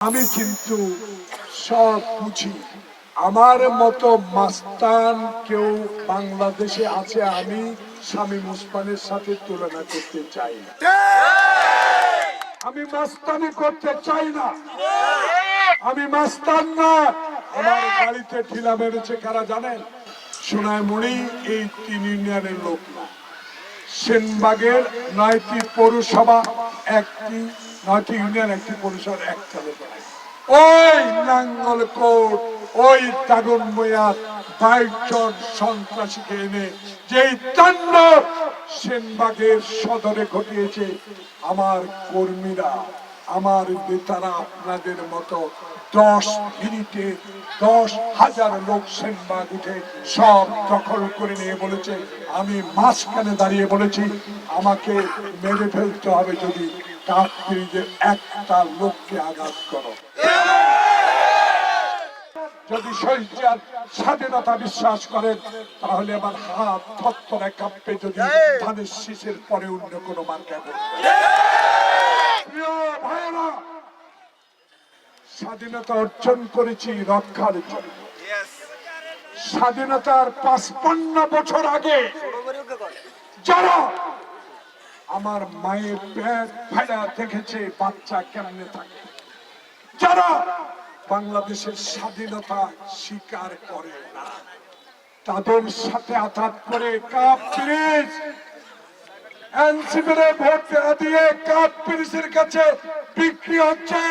আমি কিন্তু সব বুঝি। আমার মতো মাস্তান কেউ বাংলাদেশে আছে আমি শামীম ওসমানের সাথে তুলনা করতে চাই না। আমি মাস্তানি করতে চাই না, আমি মাস্তান না। আমার গাড়িতে ঢিলা মেরেছে কারা জানেন? সোনাইমুড়ি এই 3 ইউনিয়নের লোক না, সেনবাগের 9টি পৌরসভা, 9টি ইউনিয়ন, 1টি পৌরসভার একটা লোক। ওই নাঙ্গলকোট, ওই দাগনভূঞার 22 জন সন্ত্রাসীকে এনে যেই তাণ্ডব সেনবাগের সদরে ঘটিয়েছে, আমার কর্মীরা, আমার নেতারা আপনাদের মতো 10 মিনিটে 10,000 লোক সেনবাগ উঠে সব দখল করে নিয়ে বলেছে, আমি মাঝখানে দাঁড়িয়ে বলেছি আমাকে মেরে ফেলতে হবে যদি কাকপিরিজের একটা লোককে আঘাত করো। যদি শহীদ স্বাধীনতা বিশ্বাস করেন তাহলে আমার হাত থরথরে কাঁপবে যদি ধানের শীষের পরে অন্য কোনো মার্কা করবে। প্রিয় ভাইরা, স্বাধীনতা অর্জন করেছি রক্ষার জন্য। স্বাধীনতার 55 বছর আগে যারা আমার মায়ের পেট ফাইলা দেখেছে বাচ্চা কেমনে থাকে, যারা বাংলাদেশের স্বাধীনতা স্বীকার করে না, তাদের সাথে আঘাত করে কাকপিরিজ এনসিপির ভোট দিয়ে কাকপিরিজের কাছে বিক্রি হচ্ছে।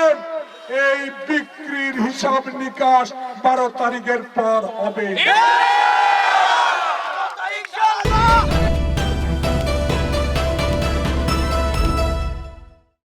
এই বিক্রির হিসাব নিকাশ 12 তারিখের পর হবে।